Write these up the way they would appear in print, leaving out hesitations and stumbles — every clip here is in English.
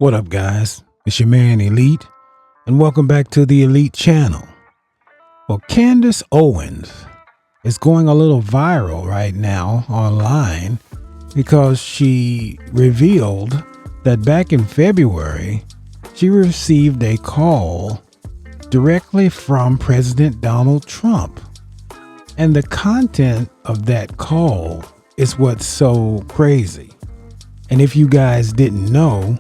What up, guys? It's your man Elite, and welcome back to the Elite channel. Well, Candace Owens is going a little viral right now online because she revealed that back in February, she received a call directly from President Donald Trump. And the content of that call is what's so crazy. And if you guys didn't know,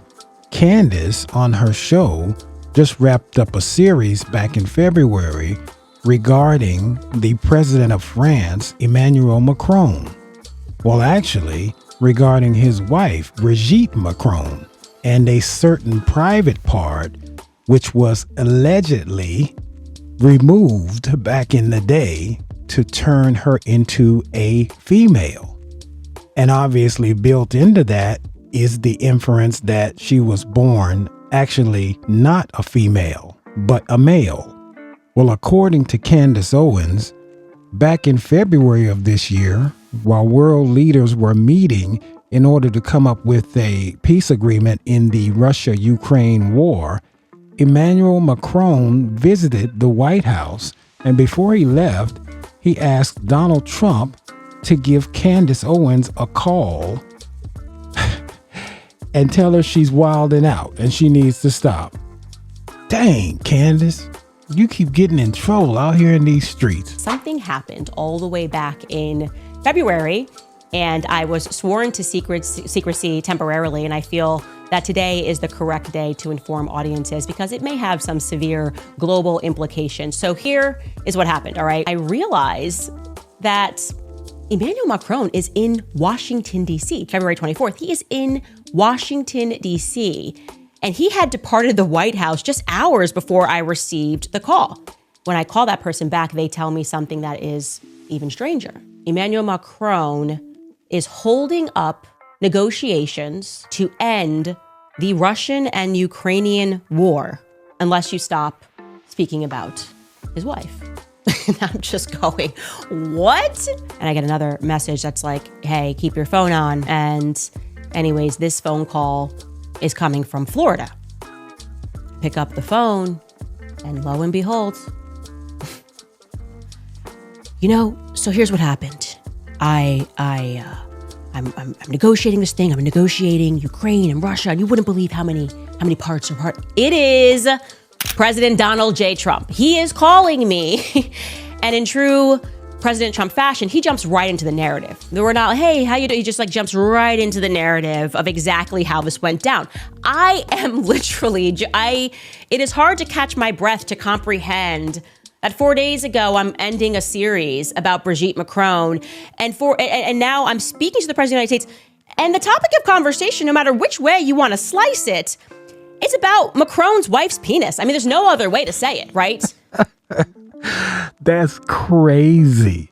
Candace on her show just wrapped up a series back in February regarding the president of France, Emmanuel Macron. Well, actually, regarding his wife, Brigitte Macron, and a certain private part which was allegedly removed back in the day to turn her into a female. And obviously built into that is the inference that she was born actually not a female, but a male. Well, according to Candace Owens, back in February of this year, while world leaders were meeting in order to come up with a peace agreement in the Russia-Ukraine war, Emmanuel Macron visited the White House, and before he left, he asked Donald Trump to give Candace Owens a call and tell her she's wilding out and she needs to stop. Dang, Candace, you keep getting in trouble out here in these streets. Something happened all the way back in February, and I was sworn to secrecy temporarily, and I feel that today is the correct day to inform audiences because it may have some severe global implications. So here is what happened, all right? I realize that Emmanuel Macron is in Washington, D.C., February 24th. He is in Washington, D.C., and he had departed the White House just hours before I received the call. When I call that person back, they tell me something that is even stranger. Emmanuel Macron is holding up negotiations to end the Russian and Ukrainian war unless you stop speaking about his wife. And I'm just going, what? And I get another message that's like, hey, keep your phone on. And anyways, this phone call is coming from Florida. Pick up the phone, and lo and behold, so here's what happened. I'm negotiating this thing. I'm negotiating Ukraine and Russia, and you wouldn't believe how many parts are part. It is President Donald J. Trump. He is calling me, and in true President Trump fashion, he jumps right into the narrative. We're not, hey, how you doing? He just jumps right into the narrative of exactly how this went down. I am literally, it is hard to catch my breath to comprehend that 4 days ago, I'm ending a series about Brigitte Macron, and now I'm speaking to the President of the United States, and the topic of conversation, no matter which way you want to slice it, it's about Macron's wife's penis. I mean, there's no other way to say it, right? That's crazy.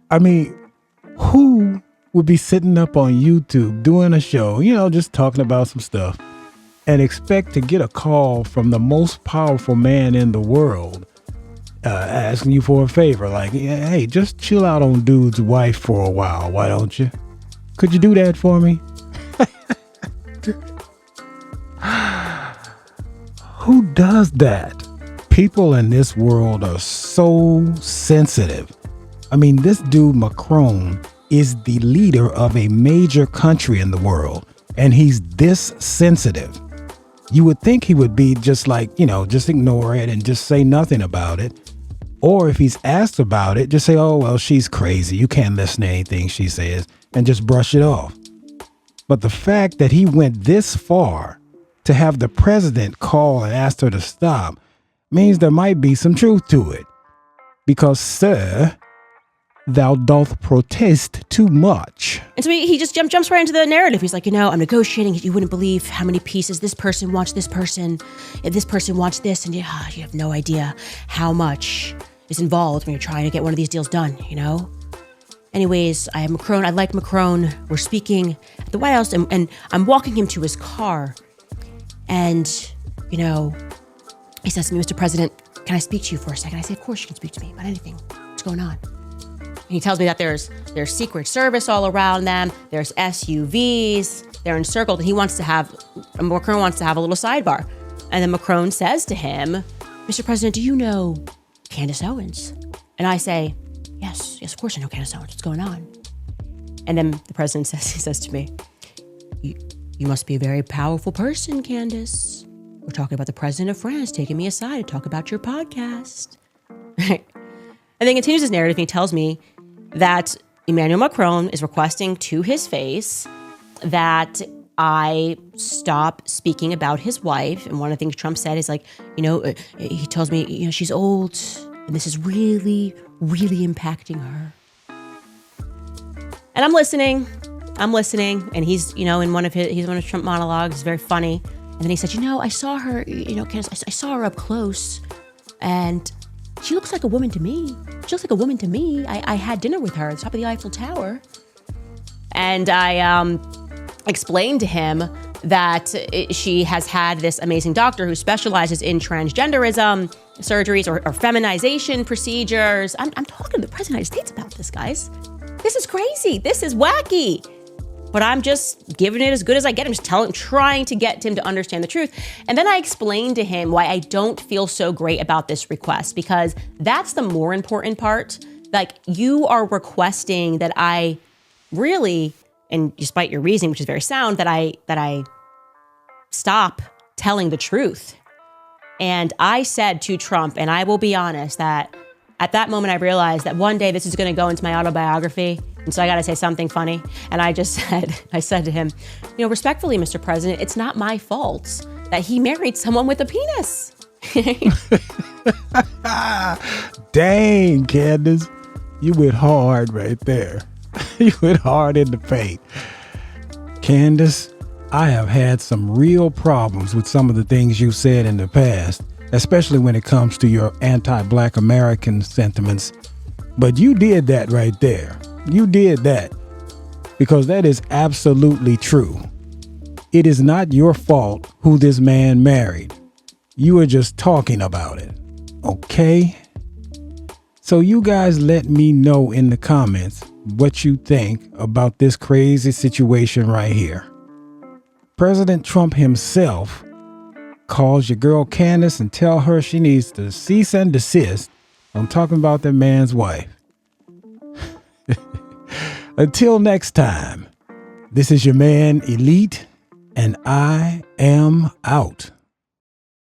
I mean, who would be sitting up on YouTube doing a show, just talking about some stuff and expect to get a call from the most powerful man in the world asking you for a favor? Like, hey, just chill out on dude's wife for a while. Why don't you? Could you do that for me? Who does that? People in this world are so sensitive. I mean, this dude Macron is the leader of a major country in the world, and he's this sensitive. You would think he would be just like, just ignore it and just say nothing about it. Or if he's asked about it, just say, oh, well, she's crazy. You can't listen to anything she says, and just brush it off. But the fact that he went this far to have the president call and ask her to stop means there might be some truth to it. Because, sir, thou doth protest too much. And so he just jumps right into the narrative. He's like, I'm negotiating. You wouldn't believe how many pieces this person wants this person. If this person wants this, and you have no idea how much is involved when you're trying to get one of these deals done, Anyways, I have Macron. I like Macron. We're speaking at the White House, and I'm walking him to his car. And, he says to me, Mr. President, can I speak to you for a second? I say, of course you can speak to me about anything. What's going on? And he tells me that there's Secret Service all around them. There's SUVs. they're encircled, and Macron wants to have a little sidebar. And then Macron says to him, Mr. President, do you know Candace Owens? And I say, yes, of course I know Candace Owens. What's going on? And then the president says to me, you must be a very powerful person, Candace. We're talking about the president of France taking me aside to talk about your podcast. And then he continues his narrative, and he tells me that Emmanuel Macron is requesting to his face that I stop speaking about his wife. And one of the things Trump said is like, he tells me, she's old and this is really, really impacting her. And I'm listening. And he's, in one of Trump monologues, it's very funny. And then he said, I saw her, Candace, I saw her up close and she looks like a woman to me. I had dinner with her at the top of the Eiffel Tower. And I explained to him that she has had this amazing doctor who specializes in transgenderism surgeries or feminization procedures. I'm talking to the President of the United States about this, guys. This is crazy. This is wacky. But I'm just giving it as good as I get. I'm just trying to get him to understand the truth. And then I explained to him why I don't feel so great about this request, because that's the more important part. Like, you are requesting that I really, and despite your reasoning, which is very sound, that I stop telling the truth. And I said to Trump, and I will be honest, that at that moment I realized that one day this is going to go into my autobiography. And so I got to say something funny. And I said to him, respectfully, Mr. President, it's not my fault that he married someone with a penis. Dang, Candace, you went hard right there. You went hard in the paint. Candace, I have had some real problems with some of the things you've said in the past, especially when it comes to your anti-Black American sentiments. But you did that right there. You did that because that is absolutely true. It is not your fault who this man married. You were just talking about it. Okay? So you guys let me know in the comments what you think about this crazy situation right here. President Trump himself calls your girl Candace and tell her she needs to cease and desist on talking about that man's wife. Until next time, this is your man Elite, and I am out.